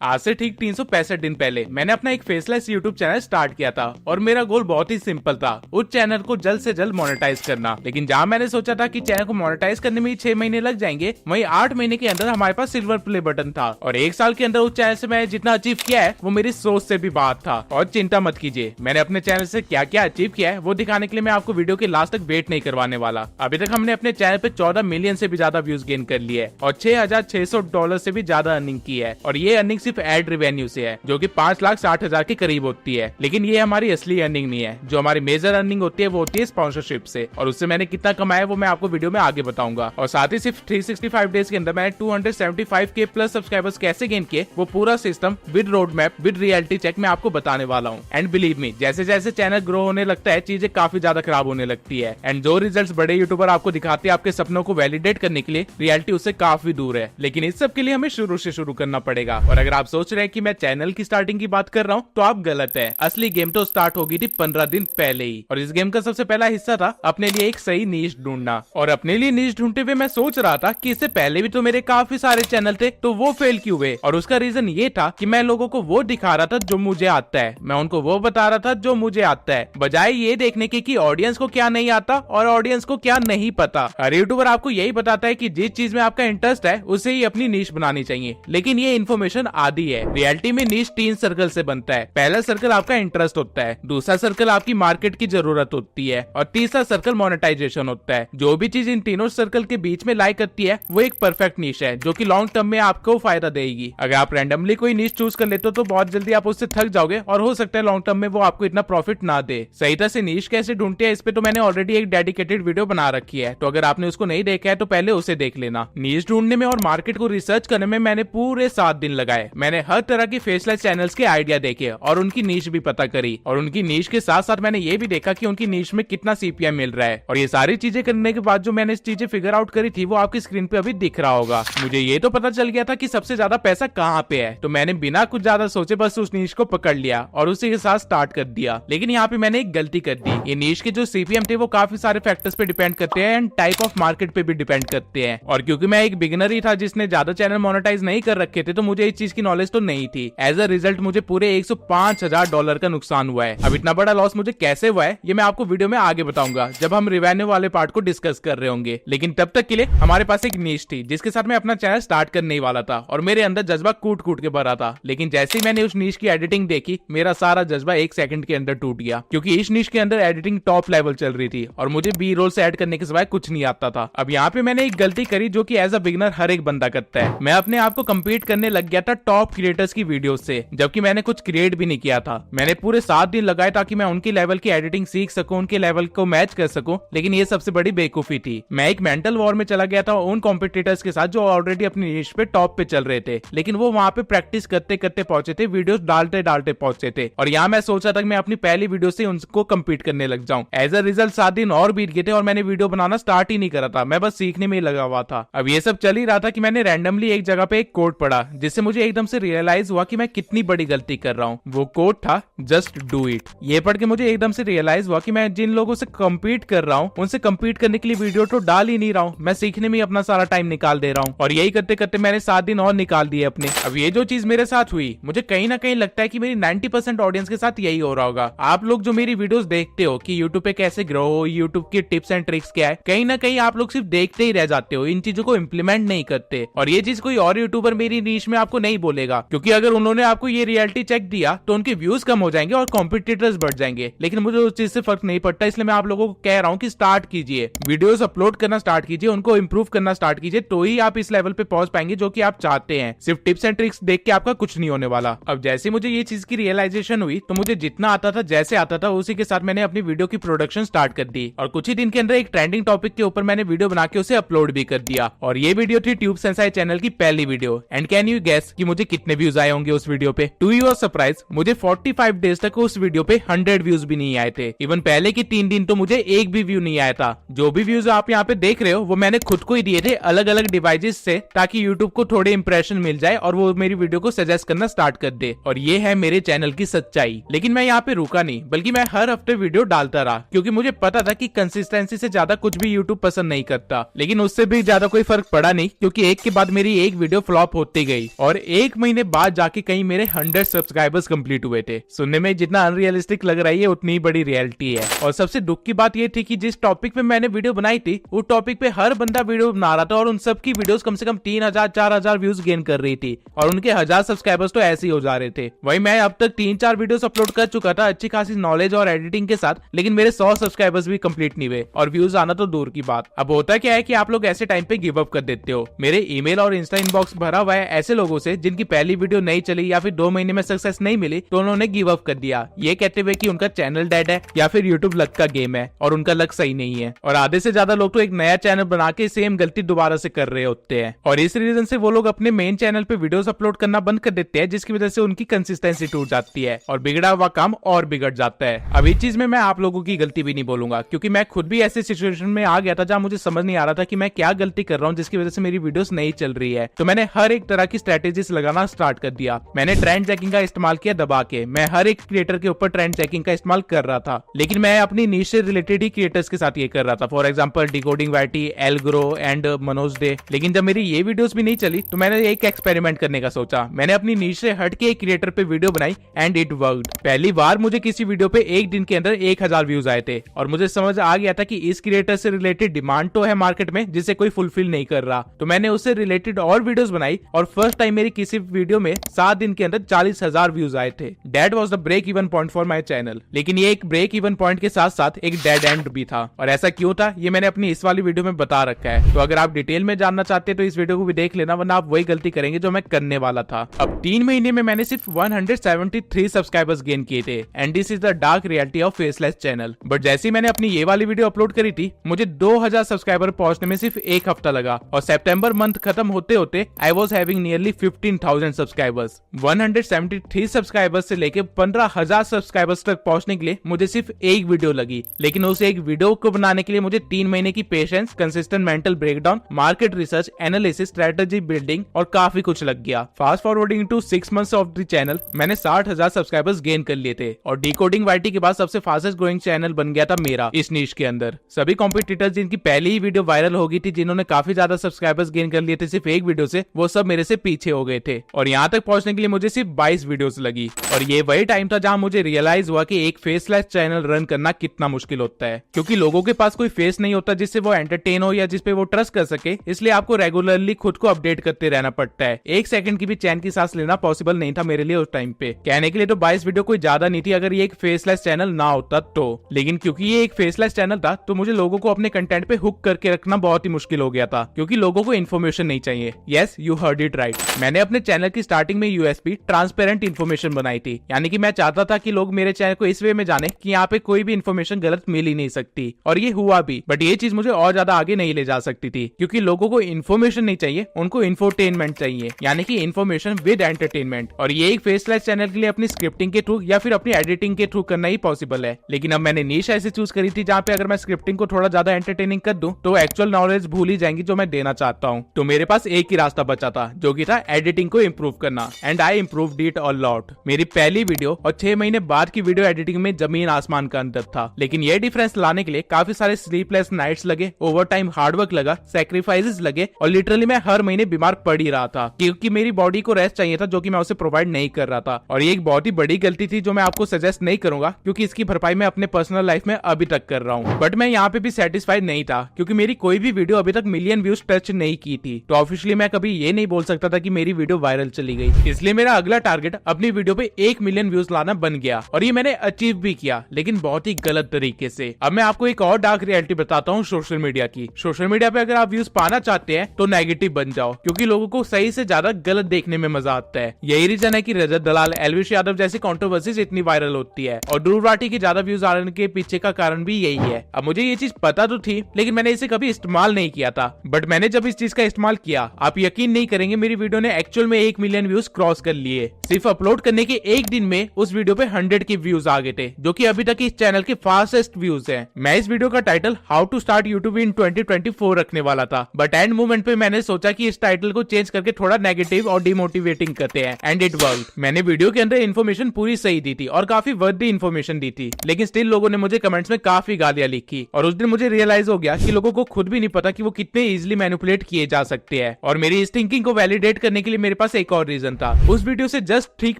आज से ठीक 365 दिन पहले मैंने अपना एक फेसलेस यूट्यूब चैनल स्टार्ट किया था और मेरा गोल बहुत ही सिंपल था, उस चैनल को जल्द से जल्द मोनेटाइज करना। लेकिन जहाँ मैंने सोचा था कि चैनल को मोनेटाइज करने में 6 महीने लग जाएंगे, वहीं 8 महीने के अंदर हमारे पास सिल्वर प्ले बटन था और 1 साल के अंदर उस चैनल से मैंने जितना अचीव किया है वो मेरी सोच से भी बात था। और चिंता मत कीजिए, मैंने अपने चैनल से क्या क्या अचीव किया है वो दिखाने के लिए मैं आपको वीडियो के लास्ट तक वेट नहीं करवाने वाला। अभी तक हमने अपने चैनल पे 14 मिलियन से भी ज्यादा व्यूज गेन कर लिए और $6,600 से भी ज्यादा अर्निंग की है। और ये अर्निंग सिर्फ एड रेवेन्यू से है, जो कि 5,60,000 के करीब होती है। लेकिन ये हमारी असली अर्निंग नहीं है। जो हमारी मेजर अर्निंग होती है वो होती है स्पॉन्सरशिप से, और उससे मैंने कितना कमाया वो मैं आपको वीडियो में आगे बताऊंगा। और साथ ही सिर्फ 365 डेज के अंदर मैंने 275K प्लस सब्सक्राइबर्स कैसे गेन किए वो पूरा system with road map with reality check मैं आपको बताने वाला हूँ। एंड बिलीव मी, जैसे जैसे चैनल ग्रो होने लगता है चीजें काफी ज्यादा खराब होने लगती है। एंड जो रिजल्ट्स बड़े यूट्यूबर आपको दिखाते हैं आपके सपनों को वैलिडेट करने के लिए, रियलिटी उससे काफी दूर है। लेकिन इस सब के लिए हमें शुरू से शुरू करना पड़ेगा। और अगर आप सोच रहे हैं कि मैं चैनल की स्टार्टिंग की बात कर रहा हूँ तो आप गलत है। असली गेम तो स्टार्ट हो गई थी 15 दिन पहले ही। और इस गेम का सबसे पहला हिस्सा था अपने लिए एक सही नीश ढूंढना। और अपने लिए नीश ढूंढते हुए मैं सोच रहा था कि इससे पहले भी तो मेरे काफी सारे चैनल थे, तो वो फेल क्यों हुए। और उसका रीजन ये था कि मैं लोगों को वो दिखा रहा था जो मुझे आता है, मैं उनको वो बता रहा था जो मुझे आता है, बजाय ये देखने के कि ऑडियंस को क्या नहीं आता और ऑडियंस को क्या नहीं पता। हर यूट्यूबर आपको यही बताता है कि जिस चीज में आपका इंटरेस्ट है उसे ही अपनी नीश बनानी चाहिए, लेकिन ये इन्फॉर्मेशन आधी है। रियलिटी में नीश 3 सर्कल से बनता है। पहला सर्कल आपका इंटरेस्ट होता है, दूसरा सर्कल आपकी मार्केट की जरूरत होती है और तीसरा सर्कल मोनेटाइजेशन होता है। जो भी चीज इन तीनों सर्कल के बीच में लाई करती है वो एक परफेक्ट नीश है, जो कि लॉन्ग टर्म में आपको फायदा देगी। अगर आप रैंडमली कोई नीश चूज कर लेते हो तो बहुत जल्दी आप उससे थक जाओगे और हो सकता है लॉन्ग टर्म में वो आपको इतना प्रॉफिट ना दे। सही तरह से नीश कैसे ढूंढते हैं इस पे तो मैंने ऑलरेडी एक डेडिकेटेड वीडियो बना रखी है, तो अगर आपने उसको नहीं देखा है तो पहले उसे देख लेना। नीश ढूंढने में और मार्केट को रिसर्च करने में मैंने पूरे 7 दिन लगाए। मैंने हर तरह की फेसलेस चैनल्स के आइडिया देखे और उनकी नीश भी पता करी। और उनकी नीश के साथ साथ मैंने ये भी देखा कि उनकी नीश में कितना CPM मिल रहा है। और ये सारी चीजें करने के बाद जो मैंने चीजें फिगर आउट करी थी वो आपकी स्क्रीन पे अभी दिख रहा होगा। मुझे ये तो पता चल गया था कि सबसे ज्यादा पैसा कहाँ पे है, तो मैंने बिना कुछ ज्यादा सोचे बस उस नीश को पकड़ लिया और उसी के साथ स्टार्ट कर दिया। लेकिन यहाँ पे मैंने एक गलती कर दी। ये नीश के जो CPM थे वो काफी सारे फैक्टर्स पे डिपेंड करते हैं एंड टाइप ऑफ मार्केट पे भी डिपेंड करते हैं। और क्योंकि मैं एक बिगिनर ही था जिसने ज्यादा चैनल मोनेटाइज नहीं कर रखे थे, तो मुझे इस चीज की नॉलेज तो नहीं थी। एज अ रिजल्ट मुझे पूरे $105,000 का नुकसान हुआ है। अब इतना बड़ा लॉस मुझे कैसे हुआ है ये मैं आपको वीडियो में आगे बताऊंगा जब हम रिवेन्यू वाले पार्ट को डिस्कस कर रहे होंगे। लेकिन तब तक के लिए हमारे पास एक नीश थी जिसके साथ मैं अपना चैनल स्टार्ट करने ही वाला था और मेरे अंदर जज्बा कूट कूट के भरा था। लेकिन जैसे ही मैंने उस नीश की एडिटिंग देखी मेरा सारा जज्बा 1 सेकंड के अंदर टूट गया, क्योंकि इस नीश के अंदर एडिटिंग टॉप लेवल चल रही थी और मुझे बी रोल से ऐड करने के सिवाय कुछ नहीं आता था। अब यहाँ पे मैंने एक गलती करी जो कि एज अ बिगिनर हर एक बंदा करता है। मैं अपने आप को कम्पीट करने लग गया था टॉप क्रिएटर्स की वीडियो से, जबकि मैंने कुछ क्रिएट भी नहीं किया था। मैंने पूरे 7 दिन लगाए ताकि मैं उनकी लेवल की एडिटिंग सीख सकूं, उनके लेवल को मैच कर सकूं। लेकिन ये सबसे बड़ी बेवकूफी थी। मैं एक मेंटल वॉर में चला गया था उन कॉम्पिटिटर्स के साथ जो ऑलरेडी अपनी नीश पे टॉप पे चल रहे थे, लेकिन वो वहां पे प्रैक्टिस करते करते पहुंचे थे, वीडियोस डालते डालते पहुंचे थे। और यहाँ मैं सोचा था कि मैं अपनी पहली वीडियो से उनको कम्पीट करने लग जाऊं। एज अ रिजल्ट 7 दिन और बीत गए थे और मैंने वीडियो बनाना स्टार्ट ही नहीं करा था। मैं बस सीखने में ही लगा हुआ था। अब ये सब चल ही रहा था कि मैंने रैंडमली एक जगह पे एक कोड पढ़ा जिससे मुझे एकदम से रियलाइज हुआ कि मैं कितनी बड़ी गलती कर रहा हूँ। वो कोड था जस्ट डू इट। ये पढ़ के मुझे एकदम से रियलाइज हुआ कि मैं जिन लोगों से कम्पीट कर रहा हूँ उनसे कम्पीट करने के लिए वीडियो तो डाल ही नहीं रहा हूँ, मैं सीखने में अपना सारा टाइम निकाल दे रहा हूँ। और यही करते करते मैंने 7 दिन और निकाल दिए अपने। अब ये जो चीज मेरे साथ हुई मुझे कहीं ना कहीं लगता है कि मेरी 90% ऑडियंस के साथ यही हो रहा होगा। आप लोग जो मेरी वीडियोस देखते हो कि यूट्यूब पे कैसे ग्रो हो, यूट्यूब की टिप्स एंड ट्रिक्स क्या है, कहीं ना कहीं आप लोग सिर्फ देखते ही रह जाते हो, इन चीजों को इम्प्लीमेंट नहीं करते। और ये चीज कोई और यूट्यूबर मेरी नीश में आपको नहीं बोलेगा, क्योंकि अगर उन्होंने आपको ये रियलिटी चेक दिया तो उनके व्यूज कम हो जाएंगे और कॉम्पिटिटर्स बढ़ जाएंगे। लेकिन मुझे उस चीज से फर्क नहीं पड़ता, इसलिए मैं आप लोगों को कह रहा हूँ कि स्टार्ट कीजिए, वीडियोस अपलोड करना स्टार्ट कीजिए, उनको इंप्रूव करना स्टार्ट कीजिए, तो ही आप इस लेवल पे पहुंच पाएंगे जो कि आप चाहते हैं। सिर्फ टिप्स एंड ट्रिक्स देख के आपका कुछ नहीं होने वाला। अब जैसे मुझे ये चीज की रियलाइजेशन हुई तो मुझे जितना आता था जैसे आता था उसी के साथ मैंने अपनी वीडियो की प्रोडक्शन स्टार्ट कर दी और कुछ ही दिन के अंदर एक ट्रेंडिंग टॉपिक के ऊपर मैंने वीडियो बना के उसे अपलोड भी कर दिया। और ये वीडियो थी ट्यूब सेंसाई चैनल की पहली video. And can you guess कि मुझे कितने व्यूज आए होंगे उस वीडियो पे? टू योर सरप्राइज मुझे 45 डेज तक उस वीडियो पे 100 व्यूज भी नहीं आए थे। इवन पहले के 3 दिन तो मुझे एक भी व्यू नहीं आया था। जो भी व्यूज आप यहाँ पे देख रहे हो वो मैंने खुद को ही दिए थे अलग अलग डिवाइसेस से, ताकि यूट्यूब को थोड़े इंप्रेशन मिल जाए और वो मेरी वीडियो को सजेस्ट करना स्टार्ट कर दे। और ये है मेरे चैनल की सच्चाई। लेकिन मैं यहाँ पे रुका नहीं, बल्कि मैं हर हफ्ते वीडियो डालता रहा, क्योंकि मुझे पता था कि कंसिस्टेंसी से ज्यादा कुछ भी यूट्यूब पसंद नहीं करता। लेकिन उससे भी ज्यादा कोई फर्क पड़ा नहीं, क्योंकि एक के बाद मेरी एक वीडियो फ्लॉप होती गई और एक 1 महीने बाद जाके कहीं मेरे 100 सब्सक्राइबर्स कंप्लीट हुए थे। सुनने में जितना अनरियलिस्टिक लग रही है उतनी ही बड़ी रियलिटी है। और सबसे दुख की बात ये थी कि जिस टॉपिक पे मैंने वीडियो बनाई थी उस टॉपिक पे हर बंदा वीडियो बना रहा था और उन सबकी वीडियोस कम से कम 3000 4000 व्यूज गेन कर रही थी और उनके 1000 सब्सक्राइबर्स तो ऐसे ही हो जा रहे थे। वही मैं अब तक 3-4 वीडियोस अपलोड कर चुका था अच्छी खासी नॉलेज और एडिटिंग के साथ, लेकिन मेरे 100 सब्सक्राइबर्स भी कंप्लीट नहीं हुए और व्यूज आना तो दूर की बात। अब होता क्या है कि आप लोग ऐसे टाइम पे गिव अप कर देते हो। मेरे ईमेल और इंस्टा इनबॉक्स भरा हुआ है ऐसे लोगों से जिनकी पहली वीडियो नहीं चली या फिर 2 महीने में सक्सेस नहीं मिली तो उन्होंने गिव अप कर दिया, ये कहते हुए कि उनका चैनल डेड है या फिर यूट्यूब लक का गेम है और उनका लक सही नहीं है। और आधे से ज्यादा लोग तो एक नया चैनल बना के सेम गलती दोबारा से कर रहे होते हैं और इस रीजन से वो लोग अपने मेन चैनल पे वीडियोस अपलोड करना बंद कर देते हैं, जिसकी वजह से उनकी कंसिस्टेंसी टूट जाती है और बिगड़ा हुआ काम और बिगड़ जाता है। अब इस चीज में मैं आप लोगों की गलती भी नहीं बोलूंगा क्योंकि मैं खुद भी ऐसे सिचुएशन में आ गया था जहां मुझे समझ नहीं आ रहा था कि मैं क्या गलती कर रहा हूं जिसकी वजह से मेरी वीडियोस नहीं चल रही है। तो मैंने हर एक तरह की स्ट्रेटेजीज लगाना स्टार्ट कर दिया। मैंने ट्रेंड चेकिंग का इस्तेमाल किया दबा के। मैं हर एक क्रिएटर के ऊपर ट्रेंड चेकिंग का इस्तेमाल कर रहा था, लेकिन मैं अपनी नीश से रिलेटेड ही क्रिएटर्स के साथ ये कर रहा था। For example decoding YT, Algrow and Manoj Dey. लेकिन जब मेरी ये वीडियोस भी नहीं चली तो मैंने एक एक्सपेरिमेंट करने का सोचा। मैंने अपनी नीश से हट के एक क्रिएटर पे वीडियो बनाई एंड इट वर्कड। पहली बार मुझे किसी वीडियो पे एक दिन के अंदर 1000 व्यूज आए थे और मुझे समझ आ गया था कि इस क्रिएटर से रिलेटेड डिमांड तो है मार्केट में जिसे कोई फुलफिल नहीं कर रहा। तो मैंने उससे रिलेटेड और वीडियोस बनाई और फर्स्ट टाइम मेरी किसी वीडियो में 7 दिन के अंदर 40,000 व्यूज आए थे। That was the break even point for my channel. लेकिन ये एक ब्रेक इवन पॉइंट के साथ साथ एक डेड एंड भी था और ऐसा क्यों था ये मैंने अपनी इस वाली वीडियो में बता रखा है। तो अगर आप डिटेल में जानना चाहते हैं तो इस वीडियो को भी देख लेना, वरना आप वही गलती करेंगे जो मैं करने वाला था। अब 3 महीने में मैंने सिर्फ 173 सब्सक्राइबर्स गेन किए थे and this is the dark reality of faceless channel. But जैसे ही मैंने अपनी ये वाली वीडियो अपलोड करी थी मुझे 2000 सब्सक्राइबर पहुंचने में सिर्फ 1 हफ्ता लगा और सितंबर मंथ खत्म होते होते आई was having nearly 15,000 subscribers. 173 subscribers से लेके 15,000 सब्सक्राइबर्स तक पहुंचने के लिए मुझे सिर्फ एक वीडियो लगी, लेकिन उस एक वीडियो को बनाने के लिए मुझे 3 महीने की patience, consistent mental breakdown, market research, analysis, strategy building और काफी कुछ लग गया। Fast forwarding to 6 months of the channel मैंने 60,000 सब्सक्राइबर्स गेन कर लिए थे और डिकोडिंग वाईटी के बाद सबसे फास्टेस्ट ग्रोइंग चैनल बन गया था मेरा इस नीश के अंदर। सभी कॉम्पिटिटर्स जिनकी पहली ही वीडियो वायरल हो गई थी, जिन्होंने काफी ज्यादा सब्सक्राइबर्स गेन कर लिए थे सिर्फ एक वीडियो से, वो सब मेरे से पीछे हो गए थे और यहाँ तक पहुंचने के लिए मुझे सिर्फ 22 वीडियोस लगी। और ये वही टाइम था जहां मुझे रियलाइज हुआ कि एक फेसलेस चैनल रन करना कितना मुश्किल होता है, क्योंकि लोगों के पास कोई फेस नहीं होता जिससे वो एंटरटेन हो या जिसपे वो ट्रस्ट कर सके। इसलिए आपको रेगुलरली खुद को अपडेट करते रहना पड़ता है। 1 सेकंड की भी चैन की सांस लेना पॉसिबल नहीं था मेरे लिए उस टाइम पे। कहने के लिए तो 22 वीडियो कोई ज्यादा नहीं थी अगर ये एक फेसलेस चैनल ना होता तो, लेकिन क्योंकि ये एक फेसलेस चैनल था तो मुझे लोगों को अपने कंटेंट पे हुक करके रखना बहुत ही मुश्किल हो गया था, क्योंकि लोगों को इन्फॉर्मेशन नहीं चाहिए। Yes, you heard it right. मैंने अपने चैनल की स्टार्टिंग में यूएसपी ट्रांसपेरेंट इन्फॉर्मेशन बनाई थी, यानी कि मैं चाहता था कि लोग मेरे चैनल को इस वे में जाने कि यहाँ पे कोई भी इन्फॉर्मेशन गलत मिल ही नहीं सकती, और ये हुआ भी। बट ये चीज मुझे और ज्यादा आगे नहीं ले जा सकती थी, क्योंकि लोगों को इन्फॉर्मेशन नहीं चाहिए, उनको इन्फोटेनमेंट चाहिए, यानी कि इन्फॉर्मेशन विद एंटरटेनमेंट। और ये एक फेसलेस चैनल के लिए अपनी स्क्रिप्टिंग के थ्रू या फिर अपनी एडिटिंग के थ्रू करना ही पॉसिबल है। लेकिन अब मैंने नीश ऐसे चूज करी थी जहाँ पे अगर मैं स्क्रिप्टिंग को थोड़ा ज्यादा एंटरटेनिंग कर दूं तो एक्चुअल नॉलेज भूल ही जाएंगी जो मैं देना चाहता हूँ। तो मेरे पास एक ही रास्ता बचा था, जो कि था एडिटिंग को इम्प्रूव करना, and I improved it a lot. मेरी पहली वीडियो और 6 महीने बाद की वीडियो एडिटिंग में जमीन आसमान का अंतर था, लेकिन ये डिफरेंस लाने के लिए काफी सारे स्लीपलेस नाइट्स लगे, ओवर टाइम हार्डवर्क लगा, सैक्रिफाइसेस लगे, और लिटरली मैं हर महीने बीमार पड़ ही रहा था, क्योंकि मेरी बॉडी को रेस्ट चाहिए था जो कि मैं उसे प्रोवाइड नहीं कर रहा था। और ये एक बहुत ही बड़ी गलती थी जो मैं आपको सजेस्ट नहीं करूंगा, क्योंकि इसकी भरपाई मैं अपने पर्सनल लाइफ में अभी तक कर रहा हूँ। बट मैं यहाँ पे भी सेटिस्फाइड नहीं था, क्योंकि मेरी कोई भी वीडियो अभी तक मिलियन व्यूज टच नहीं की थी। तो ऑफिशियली मैं कभी ये नहीं बोल सकता था कि मेरी वीडियो वायरल चली गई। इसलिए मेरा अगला टारगेट अपनी वीडियो पे 1 मिलियन व्यूज लाना बन गया, और ये मैंने अचीव भी किया, लेकिन बहुत ही गलत तरीके से। अब मैं आपको एक और डार्क रियलिटी बताता हूँ सोशल मीडिया की। सोशल मीडिया पे अगर आप व्यूज पाना चाहते हैं तो नेगेटिव बन जाओ, क्योंकि लोगों को सही से ज्यादा गलत देखने में मजा आता है। यही रीजन है कि रजत दलाल, एलविश यादव जैसी कंट्रोवर्सीज इतनी वायरल होती है, और ध्रुव राठी की ज्यादा व्यूज आने के पीछे का कारण भी यही है। अब मुझे ये चीज पता तो थी, लेकिन मैंने इसे कभी इस्तेमाल नहीं किया था। बट मैंने जब इस चीज का इस्तेमाल किया, आप यकीन नहीं करेंगे, मेरी वीडियो ने एक्चुअल में 1 मिलियन व्यूज क्रॉस कर लिए। सिर्फ अपलोड करने के एक दिन में उस वीडियो पे 100 के व्यूज आ गए थे, जो कि अभी तक इस चैनल के फास्टेस्ट व्यूज हैं। मैं इस वीडियो का title how to start YouTube in 2024 रखने वाला था, बट एंड मोमेंट पे मैंने सोचा कि इस टाइटल को चेंज करके थोड़ा नेगेटिव और डिमोटिवेटिंग करते हैं, एंड इट वर्कड। मैंने वीडियो के अंदर इन्फॉर्मेशन पूरी सही दी थी और काफी वर्दी इन्फॉर्मेशन दी थी, लेकिन स्टिल लोगों ने मुझे कमेंट्स में काफी गालियां लिखी। और उस दिन मुझे रियलाइज हो गया कि लोगों को खुद भी नहीं पता कि वो कितने इजीली मैनिपुलेट किए जा सकते हैं। और मेरी इस थिंकिंग को वैलिडेट करने के लिए मेरे मेरे पास एक और रीजन था। उस वीडियो से जस्ट ठीक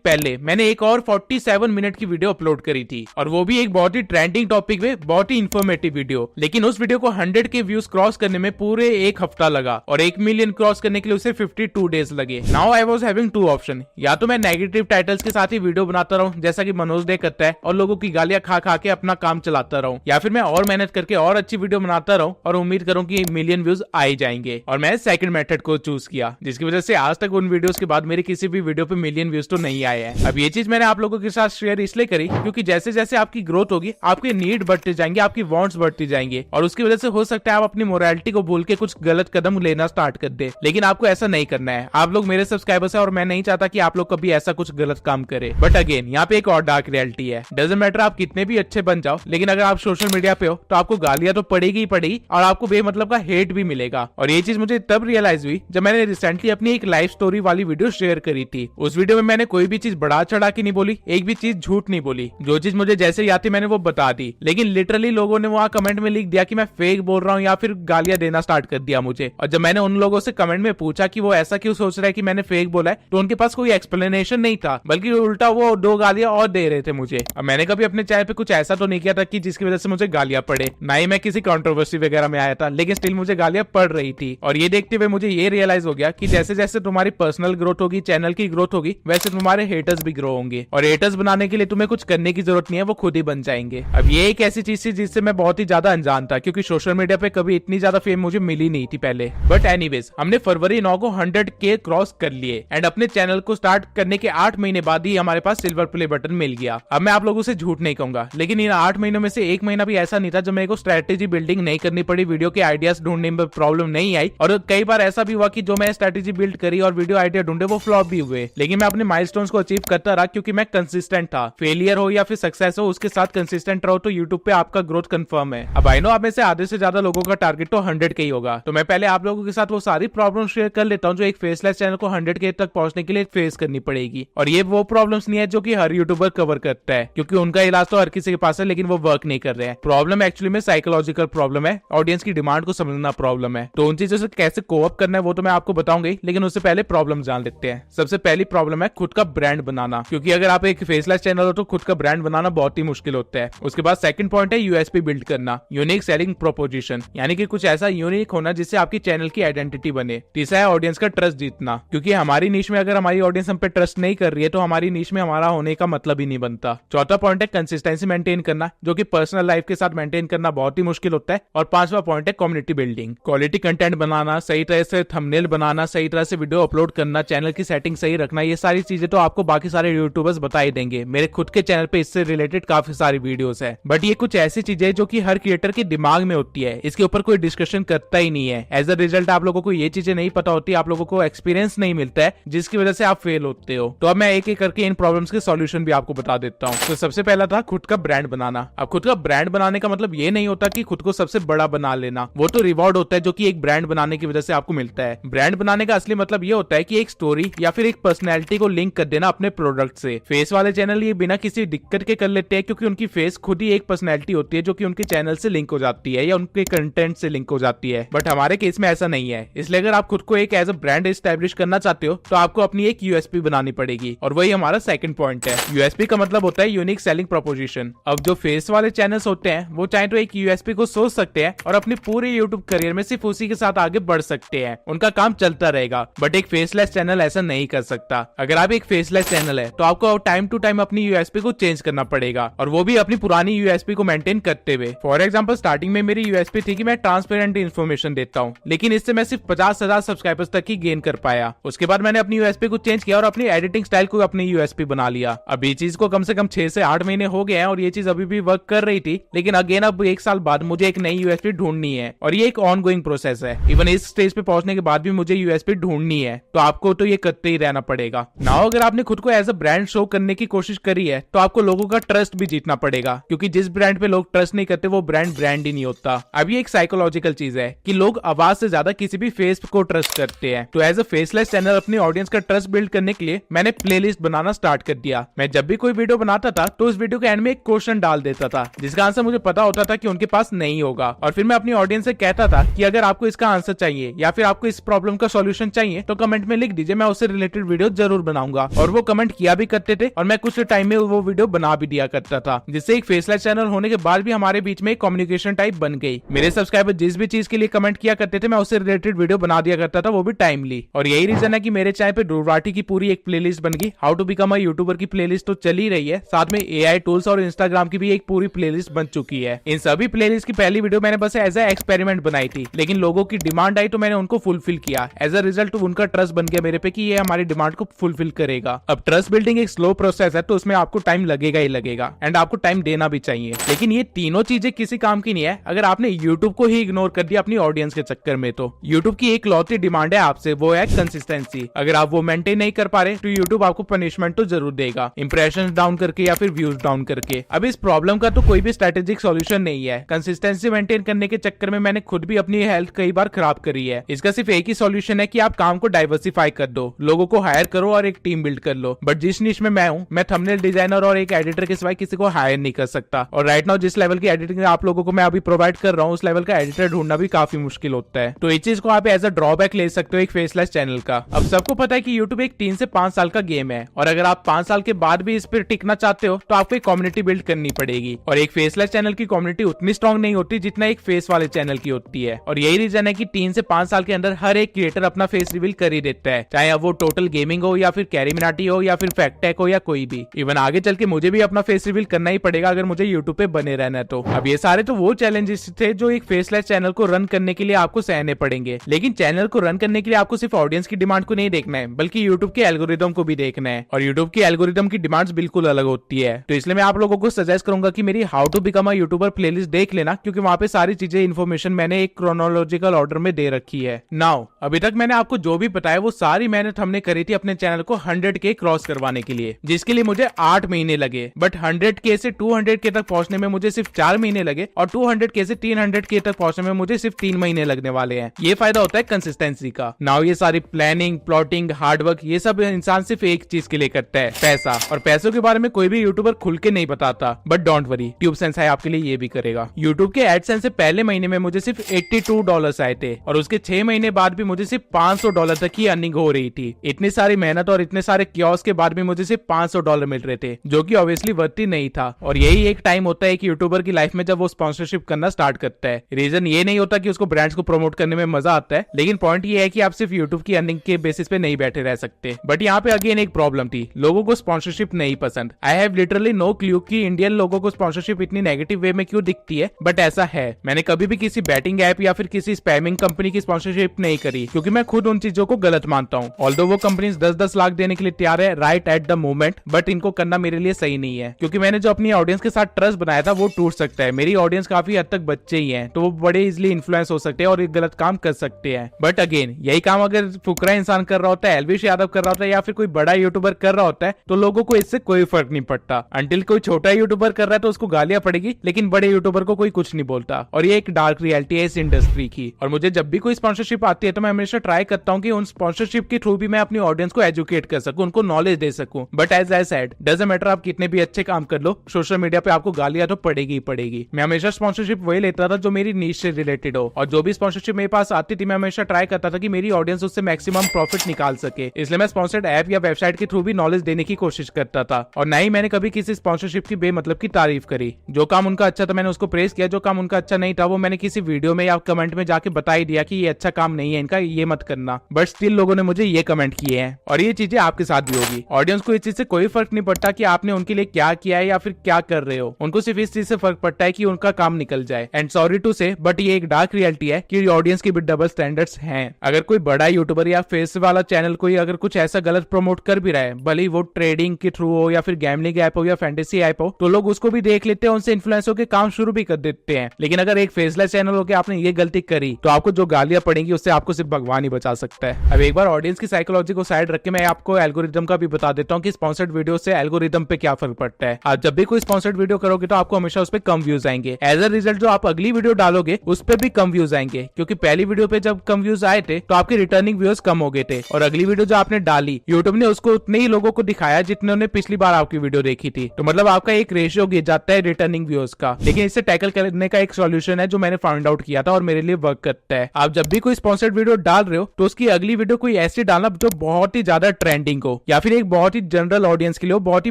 पहले मैंने एक और 47 मिनट की वीडियो अपलोड करी थी और वो भी एक बहुत ही ट्रेंडिंग टॉपिक पे, बहुत ही इंफॉर्मेटिव वीडियो। लेकिन उस वीडियो को 100 के व्यूज क्रॉस करने में पूरे एक हफ्ता लगा और 1 मिलियन क्रॉस करने के लिए उसे 52 डेज लगे। Now I was having two option, या तो मैं नेगेटिव टाइटल्स के साथ ही वीडियो बनाता रहूं जैसा कि मनोज डे करता है और लोगों की गालियां खा खा के अपना काम चलाता रहूं, या फिर मैं और मेहनत करके और अच्छी वीडियो बनाता रहूं और उम्मीद करूं कि मिलियन व्यूज आ ही जाएंगे। और मैं सेकंड मेथड को चूज किया, जिसकी वजह से आज तक उन वीडियोस के बाद मेरी किसी भी वीडियो पे मिलियन व्यूज तो नहीं आए हैं। अब ये चीज मैंने आप लोगों के साथ शेयर इसलिए करी क्योंकि जैसे जैसे आपकी ग्रोथ होगी आपके नीड बढ़ते जाएंगे, आपकी वांट्स बढ़ती जाएंगे और उसकी वजह से हो सकता है आप अपनी मोरालिटी को भूल के कुछ गलत कदम लेना स्टार्ट कर दे। लेकिन आपको ऐसा नहीं करना है। आप लोग मेरे सब्सक्राइबर्स है और मैं नहीं चाहता कि आप लोग कभी ऐसा कुछ गलत काम करे। बट अगेन यहाँ पे एक और डार्क रियलिटी है। डजंट मैटर आप कितने भी अच्छे बन जाओ, लेकिन अगर आप सोशल मीडिया पे हो तो आपको गालियां तो पड़ेगी ही पड़ेगी और आपको बेमतलब का हेट भी मिलेगा। और ये चीज मुझे तब रियलाइज हुई जब मैंने रिसेंटली अपनी एक लाइफ स्टोरी वाली वीडियो शेयर करी थी। उस वीडियो में मैंने कोई भी चीज बढ़ा चढ़ा के नहीं बोली, एक भी चीज झूठ नहीं बोली। जो चीज मुझे जैसे याद थी मैंने वो बता दी, लेकिन लिटरली लोगों ने वहां कमेंट में लिख दिया कि मैं फेक बोल रहा हूँ या फिर गालियां देना स्टार्ट कर दिया मुझे। और जब मैंने उन लोगों से कमेंट में पूछा कि वो ऐसा क्यों सोच रहा है कि मैंने फेक बोला है, तो उनके पास कोई एक्सप्लेनेशन नहीं था, बल्कि उल्टा वो 2 गालियां और दे रहे थे मुझे। अब मैंने कभी अपने चैनल पे कुछ ऐसा तो नहीं किया था कि जिसकी वजह से मुझे गालियां पड़े, ना ही मैं किसी कंट्रोवर्सी वगैरह में आया था, लेकिन स्टिल मुझे गालियां पड़ रही थी। और ये देखते हुए मुझे ये रियलाइज हो गया कि जैसे जैसे तुम्हारी पर्सनल ग्रोथ होगी, चैनल की ग्रोथ होगी, वैसे तुम्हारे हेटर्स भी ग्रो होंगे और हेटर्स बनाने के लिए तुम्हें कुछ करने की जरूरत नहीं है, वो खुद ही बन जाएंगे। अब ये एक ऐसी चीज थी जिससे मैं बहुत ही ज्यादा अनजान था, क्योंकि सोशल मीडिया पे कभी इतनी ज्यादा फेम मुझे मिली नहीं थी पहले। बट एनीवेज हमने फरवरी 9 को 100K क्रॉस कर लिए एंड अपने चैनल को स्टार्ट करने के 8 महीने बाद ही हमारे पास सिल्वर प्ले बटन मिल गया। अब मैं आप लोगों से झूठ नहीं कहूंगा, लेकिन इन 8 महीनों में से 1 महीना भी ऐसा नहीं था जब मेरे को स्ट्रेटेजी बिल्डिंग नहीं करनी पड़ी, वीडियो के आइडियाज ढूंढने में प्रॉब्लम नहीं आई। और कई बार ऐसा भी हुआ कि जो मैं स्ट्रेटेजी बिल्ड करी और वीडियो आइडिया ढूंढे वो फ्लॉप भी हुए, लेकिन मैं अपने माइलस्टोन्स को अचीव करता रहा क्योंकि मैं कंसिस्टेंट था। फेलियर हो या फिर सक्सेस हो, उसके साथ कंसिस्टेंट रहो तो यूट्यूब पे आपका ग्रोथ कंफर्म है। अब आई नो आप में से आधे से ज्यादा लोगों का टारगेट तो 100K ही होगा, तो मैं पहले आप लोगों के साथ वो सारी प्रॉब्लम शेयर कर लेता हूँ जो एक फेसलेस चैनल को 100K तक पहुंचने के लिए फेस करनी पड़ेगी। और ये वो प्रॉब्लम्स नहीं है जो कि हर यूट्यूबर कवर करता है, क्योंकि उनका इलाज तो हर किसी के पास है लेकिन वो वर्क नहीं कर रहे हैं। प्रॉब्लम एक्चुअली में साइकोलॉजिकल प्रॉब्लम है, ऑडियंस की डिमांड को समझना प्रॉब्लम है। तो उन चीजों से कैसे कोअप करना है वो तो मैं आपको बताऊंगा, लेकिन उससे पहले प्रॉब्लम जान लेते हैं। सबसे पहली प्रॉब्लम है खुद का ब्रांड बनाना, क्योंकि अगर आप एक फेसलेस चैनल हो तो खुद का ब्रांड बनाना बहुत ही मुश्किल होता है। उसके बाद सेकंड पॉइंट है यूएसपी बिल्ड करना, यूनिक सेलिंग प्रोपोजिशन, यानी कि कुछ ऐसा यूनिक होना जिससे आपकी चैनल की आइडेंटिटी बने। तीसरा है ऑडियंस का ट्रस्ट जीतना, क्योंकि हमारी नीश में अगर हमारी ऑडियंस हम पे ट्रस्ट नहीं कर रही है तो हमारी नीश में हमारा होने का मतलब ही नहीं बनता। चौथा पॉइंट है कंसिस्टेंसी मेंटेन करना, जो कि पर्सनल लाइफ के साथ मेंटेन करना बहुत ही मुश्किल होता है। और पांचवा पॉइंट है कम्युनिटी बिल्डिंग, क्वालिटी कंटेंट बनाना, सही तरह से थंबनेल बनाना, सही तरह से वीडियो अपलोड करना, चैनल की सेटिंग सही रखना। ये सारी चीजें तो आपको बाकी सारे यूट्यूबर्स बता ही देंगे, मेरे खुद के चैनल पे इससे रिलेटेड काफी सारी वीडियोस है। बट ये कुछ ऐसी चीजें जो कि हर क्रिएटर के दिमाग में होती है, इसके ऊपर कोई डिस्कशन करता ही नहीं है। एज अ रिजल्ट आप लोगों को ये चीजें नहीं पता होती, आप लोगों को एक्सपीरियंस नहीं मिलता है, जिसकी वजह से आप फेल होते हो। तो अब मैं एक एक करके इन प्रॉब्लम्स के सॉल्यूशन भी आपको बता देता हूँ। तो सबसे पहला था खुद का ब्रांड बनाना। अब खुद का ब्रांड बनाने का मतलब ये नहीं होता कि खुद को सबसे बड़ा बना लेना, वो तो रिवॉर्ड होता है जो कि एक ब्रांड बनाने की वजह से आपको मिलता है। ब्रांड बनाने का असली मतलब ये होता है कि एक स्टोरी या फिर एक पर्सनैलिटी को लिंक कर देना अपने प्रोडक्ट से। फेस वाले चैनल ये बिना किसी दिक्कत के कर लेते हैं, क्योंकि उनकी फेस खुद ही एक पर्सनैलिटी होती है जो कि उनके चैनल से लिंक हो जाती है या उनके कंटेंट से लिंक हो जाती है। बट हमारे केस में ऐसा नहीं है, इसलिए अगर आप खुद को एक एज अ ब्रांड एस्टैब्लिश करना चाहते हो तो आपको अपनी एक यूएसपी बनानी पड़ेगी, और वही हमारा सेकंड पॉइंट है। यूएसपी का मतलब होता है यूनिक सेलिंग प्रोपोजिशन। अब जो फेस वाले चैनल्स होते हैं वो चाहे तो एक यूएसपी को सोच सकते हैं और अपने पूरे यूट्यूब करियर में सिर्फ उसी के साथ आगे बढ़ सकते हैं, उनका काम चलता रहेगा। बट एक फेसलेस चैनल ऐसा नहीं कर सकता। अगर आप एक फेसलेस चैनल है तो आपको टाइम टू टाइम अपनी यूएसपी को चेंज करना पड़ेगा, और वो भी अपनी पुरानी यूएसपी को मेंटेन करते हुए। फॉर एग्जांपल स्टार्टिंग में मेरी यूएसपी थी कि मैं ट्रांसपेरेंट इन्फॉर्मेशन देता हूँ, लेकिन इससे मैं सिर्फ 50,000 सब्सक्राइबर्स तक ही गेन कर पाया। उसके बाद मैंने अपनी यूएसपी को चेंज किया और अपनी एडिटिंग स्टाइल को अपनी यूएसपी बना लिया। अब ये चीज को कम से कम 6 से 8 महीने हो गए हैं और ये चीज अभी भी वर्क कर रही थी, लेकिन अगेन अब 1 साल बाद मुझे एक नई यूएसपी ढूंढनी है, और ये एक ऑनगोइंग प्रोसेस है। इवन इस स्टेज पे पहुंचने के बाद भी मुझे यूएसपी ढूंढनी है, तो आपको तो ये करते ही रहना पड़ेगा। नाउ अगर आपने खुद को एज अ ब्रांड शो करने की कोशिश करी है तो आपको लोगों का ट्रस्ट भी जीतना पड़ेगा, क्योंकि जिस ब्रांड पे लोग ट्रस्ट नहीं करते वो ब्रांड ही नहीं होता। अब ये एक साइकोलॉजिकल चीज है कि लोग आवाज से ज्यादा किसी भी फेस को ट्रस्ट करते हैं। तो एज अ फेसलेस चैनल अपनी ऑडियंस का ट्रस्ट बिल्ड करने के लिए मैंने प्लेलिस्ट बनाना स्टार्ट कर दिया। मैं जब भी कोई वीडियो बनाता था तो उस वीडियो के एंड में एक क्वेश्चन डाल देता था जिसका आंसर मुझे पता होता था कि उनके पास नहीं होगा, और फिर मैं अपनी ऑडियंस से कहता था कि अगर आपको इसका आंसर चाहिए या फिर आपको इस प्रॉब्लम का सॉल्यूशन चाहिए तो कमेंट में लिख दीजिए, मैं उससे रिलेटेड वीडियो जरूर बनाऊंगा। और वो कमेंट किया भी करते थे और मैं कुछ टाइम में वो वीडियो बना भी दिया करता था, जिससे एक फेसलेस चैनल होने के बाद भी हमारे बीच में एक कम्युनिकेशन टाइप बन गई। मेरे सब्सक्राइबर जिस भी चीज के लिए कमेंट किया करते थे मैं उससे रिलेटेड वीडियो बना दिया करता था, वो भी टाइमली। और यही रीजन है कि मेरे चैनल पे ड्रूराटी की पूरी एक प्लेलिस्ट बन गई। How to become a YouTuber की प्लेलिस्ट तो चल ही रही है, साथ में एआई टूल्स और इंस्टाग्राम की भी एक पूरी प्लेलिस्ट बन चुकी है। इन सभी प्लेलिस्ट की पहली वीडियो मैंने बस एज ए एक्सपेरिमेंट बनाई थी, लेकिन लोगों की डिमांड आई तो मैंने उनको फुलफिल किया। एज अ रिजल्ट उनका ट्रस्ट बन गया मेरे पे कि ये हमारी डिमांड को फुलफिल करेगा। अब ट्रस्ट बिल्डिंग एक स्लो प्रोसेस है, तो उसमें आपको टाइम लगेगा ही लगेगा, एंड आपको टाइम देना भी चाहिए। लेकिन ये तीनों चीजें किसी काम की नहीं है अगर आपने यूट्यूब को ही इग्नोर कर दिया अपनी ऑडियंस के चक्कर में। तो यूट्यूब की एक लौती डिमांड है आपसे, वो है कंसिस्टेंसी। अगर आप वो मेंटेन नहीं कर पा रहे तो यूट्यूब आपको पनिशमेंट तो जरूर देगा, इंप्रेशन डाउन करके या फिर व्यूज डाउन करके। अब इस प्रॉब्लम का तो कोई भी स्ट्रेटेजिक सॉल्यूशन नहीं है। कंसिस्टेंसी मेंटेन करने के चक्कर में मैंने खुद भी अपनी हेल्थ कई बार खराब करी है। इसका सिर्फ एक ही सॉल्यूशन है कि आप काम को डाइवर्सिफाई कर दो, लोगों को हायर करो और एक टीम बिल्ड कर लो। बट जिस निश में मैं हूं, मैं थंबनेल डिजाइनर और एक एडिटर के सिवाय किसी को हायर नहीं कर सकता। और राइट नाउ जिस लेवल की एडिटिंग आप लोगों को मैं अभी प्रोवाइड कर रहा हूँ, उस लेवल का एडिटर ढूंढना भी काफी मुश्किल होता है। तो इस चीज को आप एज अ ड्रॉबैक ले सकते हो एक फेसलेस चैनल का। अब सबको पता है कि यूट्यूब एक 3 से 5 साल का गेम है, और अगर आप 5 साल के बाद भी इस पर टिकना चाहते हो तो आपको एक कम्युनिटी बिल्ड करनी पड़ेगी। और एक फेसलेस चैनल की कम्युनिटी उतनी स्ट्रॉन्ग नहीं होती जितना एक फेस वाले चैनल की होती है। और यही रीजन है कि 3 से 5 साल के अंदर हर एक क्रिएटर अपना फेस रिवील कर ही देता है, चाहे अब वो टोटल गेमिंग हो या फिर कैरी मिनाटी हो या फिर फैक्टेक हो या कोई भी। इवन आगे चल के मुझे भी अपना फेस रिवील करना ही पड़ेगा अगर मुझे यूट्यूब पे बने रहना है। तो अब ये सारे तो वो चैलेंजेस थे जो एक फेसलेस चैनल को रन करने के लिए आपको सहने पड़ेंगे। लेकिन चैनल को रन करने के लिए आपको सिर्फ ऑडियंस की डिमांड को नहीं देखना है, बल्कि यूट्यूब के एल्गोरिदम को भी देखना है। और यूट्यूब के एल्गोरिदम की डिमांड्स बिल्कुल अलग होती है। तो इसलिए मैं आप लोगों को सजेस्ट करूंगा कि मेरी how to become a YouTuber playlist देख लेना, क्योंकि वहां पे सारी चीजें इन्फॉर्मेशन मैंने एक क्रोनोलॉजिकल ऑर्डर में दे रखी है। नाउ अभी तक मैंने आपको जो भी बताया वो सारी मेहनत हमने करी थी अपने चैनल को 100K क्रॉस करवाने के लिए, जिसके लिए मुझे 8 महीने लगे। बट 100K से 200K तक पहुंचने में मुझे सिर्फ 4 महीने लगे, और 200K से 300K तक पहुंचने में मुझे सिर्फ 3 महीने लगने वाले हैं। ये फायदा होता है कंसिस्टेंसी का। नाउ ये सारी प्लानिंग, प्लॉटिंग, हार्डवर्क, ये सब इंसान सिर्फ एक चीज के लिए करता है, पैसा। और पैसों के बारे में कोई भी यूट्यूबर खुल के नहीं बताता। But don't worry, tube sense है आपके लिए ये भी करेगा। यूट्यूब के एडसेंस से पहले महीने में मुझे सिर्फ $82 आए थे, और उसके 6 महीने बाद भी मुझे सिर्फ $500 तक की अर्निंग हो रही थी। इतनी सारी मेहनत और इतने सारे क्योस के बाद भी मुझे सिर्फ $500 मिल रहे थे, जो कि ऑब्वियसली वर्ती नहीं था। और यही एक टाइम होता है कि यूट्यूबर की लाइफ में जब वो स्पॉन्सरशिप करना स्टार्ट करता है। रीजन ये नहीं होता कि उसको ब्रांड्स को प्रमोट करने में मजा आता है, लेकिन पॉइंट ये है कि आप सिर्फ यूट्यूब की अर्निंग के बेसिस पे नहीं बैठे रह सकते। बट यहाँ पे अगेन एक प्रॉब्लम थी, लोगों को स्पॉन्सरशिप नहीं पसंद। I have literally no clue कि इंडियन लोगों को स्पॉन्सरशिप इतनी नेगेटिव वे में क्यों दिखती है, बट ऐसा है। मैंने कभी भी किसी बैटिंग ऐप या फिर किसी स्पैमिंग कंपनी की स्पॉन्सरशिप नहीं करी, क्योंकि मैं खुद उन चीजों को गलत मानता हूँ। ऑल्दो वो कंपनीज 10-10 लाख देने के लिए तैयार है right at the moment, but इनको करना मेरे लिए सही नहीं है, क्योंकि मैंने जो अपनी ऑडियंस के साथ ट्रस्ट बनाया था वो टूट सकता है। मेरी ऑडियंस काफी हद तक बच्चे ही हैं, तो वो बड़े इजिली इन्फ्लुएंस हो सकते हैं और एक गलत काम कर सकते हैं। बट अगेन यही काम अगर फुकरा इंसान कर रहा होता है, एलविश यादव कर रहा होता है, या फिर कोई बड़ा यूट्यूबर कर रहा होता है, तो लोगों को इससे कोई फर्क नहीं पड़ता। अंटिल कोई छोटा यूट्यूबर कर रहा है तो उसको गालियां पड़ेगी, लेकिन बड़े यूट्यूबर को कोई कुछ नहीं बोलता। और ये एक डार्क रियलिटी है इस इंडस्ट्री की। और मुझे जब भी कोई स्पॉन्सरशिप आती है तो मैं हमेशा ट्राई करता हूँ कि उन स्पॉन्सरशिप के थ्रू भी मैं अपनी ऑडियंस को एजुकेट कर सकूं, उनको नॉलेज दे सकूं। But as I said, doesn't matter आप कितने भी अच्छे काम कर लो, सोशल मीडिया पे आपको गालियां तो पड़ेगी ही पड़ेगी। मैं हमेशा स्पॉन्सरशिप वही लेता था जो मेरी नीश से रिलेटेड हो, और जो भी स्पॉन्सरशिप मेरे पास आती थी मैं हमेशा ट्राई करता था कि मेरी ऑडियंस उससे मैक्सिमम प्रॉफिट निकाल सके। इसलिए मैं स्पॉन्सर्ड ऐप या वेबसाइट के थ्रू भी नॉलेज देने की कोशिश करता था, और ना ही मैंने कभी किसी स्पॉन्सरशिप की बेमतलब की तारीफ करी। जो काम उनका अच्छा था मैंने उसको प्रेस किया, जो काम उनका अच्छा नहीं था वो मैंने किसी वीडियो में या कमेंट में जाके बता ही दिया कि ये अच्छा काम नहीं है इनका, ये मत करना। बट स्टिल लोगों ने मुझे ये कमेंट किए हैं, और ये चीजें आपके साथ भी होगी। ऑडियंस को इस चीज से कोई फर्क नहीं पड़ता कि आपने उनके लिए क्या किया है या फिर क्या कर रहे हो, उनको सिर्फ इस चीज से फर्क पड़ता है कि उनका काम निकल जाए। एंड सॉरी टू से, बट ये एक डार्क रियलिटी है कि ऑडियंस की भी डबल स्टैंडर्ड्स हैं। अगर कोई बड़ा यूट्यूबर या फेस वाला चैनल कोई अगर कुछ ऐसा गलत प्रमोट कर भी रहा है, भले वो ट्रेडिंग के थ्रू हो या फिर गैमलिंग ऐप हो या फैंटेसी ऐप हो, तो लोग उसको भी देख लेते हैं, उनसे इन्फ्लुएंस होकर काम शुरू भी कर देते हैं। लेकिन अगर एक फेसलेस चैनल होकर आपने ये गलती करी तो आपको जो गालियां पड़ेंगी उससे आपको सिर्फ भगवान ही बचा सकता है। अब एक बार ऑडियंस की साइकोलॉजी को साइड रख के मैं आपको एल्गोरिदम का भी बता देता हूँ कि स्पॉन्सर्ड वीडियो से एल्गोरिदम पे क्या फर्क पड़ता है। आप जब भी कोई स्पॉन्सर्ड वीडियो करोगे तो आपको हमेशा उस पर कम व्यूज आएंगे। एज अ रिजल्ट जो आप अगली वीडियो डालोगे उस पर भी कम व्यूज आएंगे, क्योंकि पहली वीडियो पे जब कम व्यूज आए थे तो आपके रिटर्निंग व्यूज कम हो गए थे, और अगली वीडियो जो आपने डाली यूट्यूब ने उसको उतने ही लोगों को दिखाया जितने ने पिछली बार आपकी वीडियो देखी थी। तो मतलब आपका एक रेशियो गिर जाता है रिटर्निंग व्यूज का। लेकिन इससे टैकल करने का एक सॉल्यूशन है जो मैंने फाइंड आउट किया था और मेरे लिए वर्क करता है। आप जब भी कोई स्पॉन्सर्ड वीडियो डाल रहे हो तो उसकी अगली वीडियो को कोई ऐसी डालना जो बहुत ही ज्यादा ट्रेंडिंग हो, या फिर एक बहुत ही जनरल ऑडियंस के लिए हो, बहुत ही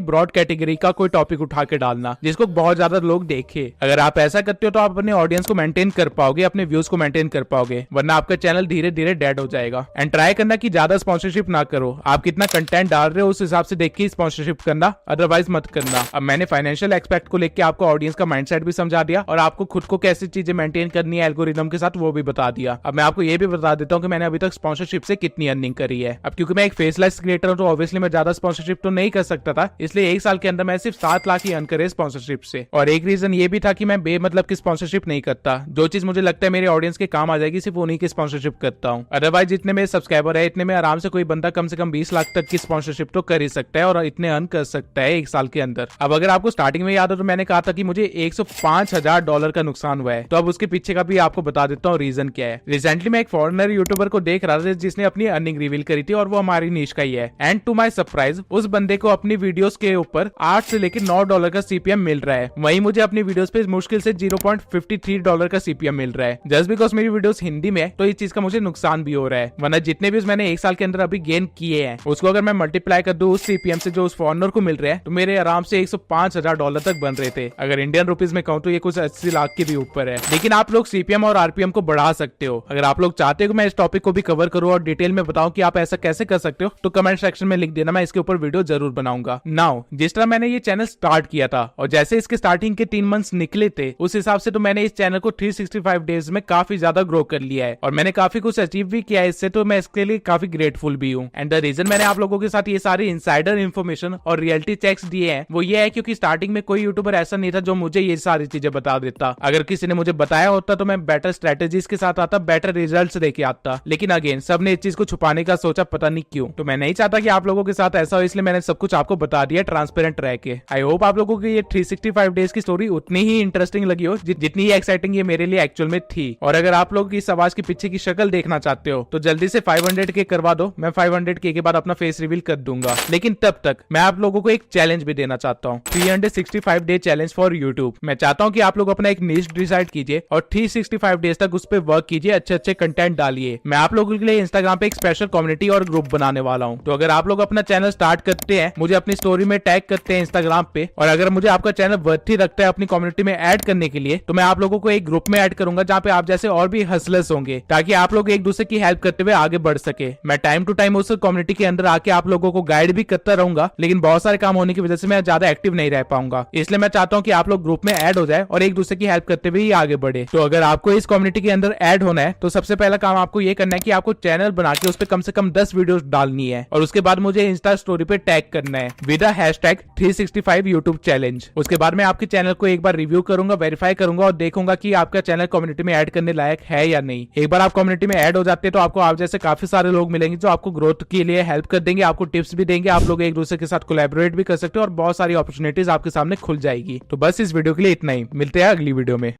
ब्रॉड कैटेगरी का कोई टॉपिक उठा के डालना जिसको बहुत ज्यादा लोग देखे। अगर आप ऐसा करते हो तो आप अपने ऑडियंस को मेंटेन कर पाओगे, अपने व्यूज को मेंटेन कर पाओगे, वरना आपका चैनल धीरे धीरे डेड हो जाएगा। एंड ट्राई करना कि ज्यादा स्पॉन्सरशिप ना करो, आप कितना कंटेंट डाल रहे हो उस हिसाब से देख के स्पॉन्सरशिप करना, अदरवाइज मत करना। अब मैंने फाइनेंशियल एक्सपेक्ट को लेकर आपको ऑडियंस का माइंडसेट भी समझा दिया और आपको खुद को कैसी चीजें मेंटेन करनी है एल्गोरिदम के साथ वो भी बता दिया। अब मैं आपको ये भी बता देता हूँ कि मैंने अभी तक स्पॉन्सरशिप से कितनी अर्निंग करी है। अब क्योंकि मैं एक फेसलेस क्रिएटर हूँ तो ऑब्वियसली मैं ज्यादा स्पॉन्सरशिप तो नहीं कर सकता था, इसलिए एक साल के अंदर मैं सिर्फ 7 लाख ही अर्न करे स्पॉन्सरशिप से। और एक रीजन ये भी था कि मैं बेमतलब की स्पॉन्सरशिप नहीं करता, जो चीज मुझे लगता है मेरे ऑडियंस के काम आ जाएगी सिर्फ उन्हीं की स्पॉन्सरशिप करता हूँ। अदरवाइज जितने मेरे सब्सक्राइबर है इतने में आराम से कोई बंदा कम से कम 20 लाख तक की स्पॉन्सरशिप तो कर ही सकता है और इतने अर्न कर सकता है एक साल के अंदर। अब अगर आपको स्टार्टिंग में याद हो तो मैंने कहा था कि मुझे $105,000 का नुकसान हुआ है, तो अब उसके पीछे का भी आपको बता देता हूँ रीजन क्या है। रिसेंटली मैं एक फॉरेनर यूट्यूबर को देख रहा था जिसने अपनी अर्निंग रिवील करी थी और वो हमारी नीश का ही है। एंड टू माय सरप्राइज उस बंदे को अपनी वीडियोस के ऊपर 8 से लेकर $9 का सीपीएम मिल रहा है, वहीं मुझे अपनी वीडियोस पे मुश्किल से $0.53 का सीपीएम मिल रहा है। जस्ट बिकॉज मेरी वीडियोस हिंदी में है तो इस चीज का मुझे नुकसान भी हो रहा है, वरना जितने भी मैंने एक साल के अंदर अभी गेन किए हैं उसको अगर मैं मल्टीप्लाई कर दूं उस सीपीएम से जो उस फॉरनर को मिल रहा है तो मेरे आराम से $105,000 तक बन रहे थे। अगर इंडियन रुपीज में कहूं तो ये कुछ 80 लाख के भी ऊपर है। लेकिन आप लोग सीपीएम और आरपीएम को बढ़ा सकते हो। अगर आप लोग चाहते हो कि मैं इस टॉपिक को भी कवर करूं और डिटेल में बताऊं कि आप ऐसा कैसे कर सकते हो तो कमेंट सेक्शन में लिख देना, मैं इसके ऊपर वीडियो जरूर बनाऊंगा। नाउ जिस तरह मैंने ये चैनल स्टार्ट किया था और जैसे इसके स्टार्टिंग के 3 मंथ्स निकले थे उस हिसाब से तो मैंने इस चैनल को 365 डेज में काफी ज्यादा ग्रो कर लिया है और मैंने काफी कुछ अचीव भी किया है इससे, तो मैं इसके लिए काफी ग्रेटफुल भी हूँ। एंड द रीजन मैंने आप लोगों के साथ ये सारी इनसाइडर इन्फॉर्मेशन और रियलिटी चेक्स दिए हैं वो ये है क्योंकि स्टार्टिंग में कोई यूट्यूबर ऐसा नहीं था जो मुझे ये सारी चीजें बता देता। अगर किसी ने मुझे बताया होता तो मैं बेटर स्ट्रेटेजीज के साथ आता, बेटर रिजल्ट्स लेके आता, लेकिन अगेन सबने इस चीज को छुपाने का सोचा, पता नहीं क्यों। तो मैं नहीं चाहता कि आप लोगों के साथ ऐसा हो, इसलिए मैंने सब कुछ आपको बता दिया ट्रांसपेरेंट रह के। आई होप आप लोगों की ये 365 डेज की स्टोरी उतनी ही इंटरेस्टिंग लगी हो जितनी ही एक्साइटिंग ये मेरे लिए एक्चुअल में थी। और अगर आप लोग इस आवाज के पीछे की शक्ल देखना चाहते हो तो जल्दी से 500K करवा दो, मैं 500K के बाद अपना फेस रिवील कर दूंगा। लेकिन तब तक मैं आप लोगों को एक चैलेंज भी देना चाहता हूँ, 365 डे चैलेंज फॉर यूट्यूब। मैं चाहता हूँ कि आप लोग अपना एक नीश डिसाइड कीजिए और 365 डेज तक उस पर वर्क कीजिए, अच्छे अच्छे कंटेंट डालिए। मैं आप लोगों के लिए इंस्टाग्राम पे एक स्पेशल कम्युनिटी और ग्रुप बनाने वाला हूँ, तो अगर आप लोग अपना चैनल स्टार्ट करते हैं, मुझे अपनी स्टोरी में टैग करते हैं इंस्टाग्राम पे, और अगर मुझे आपका चैनल वर्थी लगता है अपनी कम्युनिटी में ऐड करने के लिए, तो मैं आप लोगों को एक ग्रुप में ऐड करूंगा जहाँ पे आप जैसे और भी हसलर्स होंगे, ताकि आप लोग एक दूसरे की हेल्प करते हुए आगे बढ़ सके। मैं टाइम टू टाइम उस कम्युनिटी के अंदर आके आप लोगों को गाइड भी करता रहूंगा, लेकिन बहुत सारे काम होने की वजह से मैं ज्यादा एक्टिव नहीं रह पाऊंगा, इसलिए मैं चाहता हूँ कि आप लोग ग्रुप में ऐड हो जाए और एक दूसरे की हेल्प करते हुए आगे बढ़े। तो अगर आपको इस कम्युनिटी के अंदर ऐड होना है तो सबसे पहला काम आपको ये करना है कि आपको चैनल बना के उस पर कम से कम 10 वीडियोस डालनी है और उसके बाद मुझे इंस्टा स्टोरी पे टैग करना है विद हैशटैग 365 यूट्यूब चैलेंज। उसके बाद मैं आपके चैनल को एक बार रिव्यू करूंगा, वेरीफाई करूंगा और देखूंगा कि आपका चैनल कम्युनिटी में ऐड करने लायक है या नहीं। एक बार आप कम्युनिटी में ऐड हो जाते हैं तो आपको आप जैसे काफी सारे लोग मिलेंगे जो आपको ग्रोथ के लिए हेल्प कर देंगे, आपको टिप्स भी देंगे, आप लोग एक दूसरे के साथ कोलैबोरेट भी कर सकते हो और बहुत सारी अपॉर्चुनिटीज आपके सामने खुल जाएगी। तो बस इस वीडियो के लिए इतना ही, मिलते हैं अगली वीडियो में।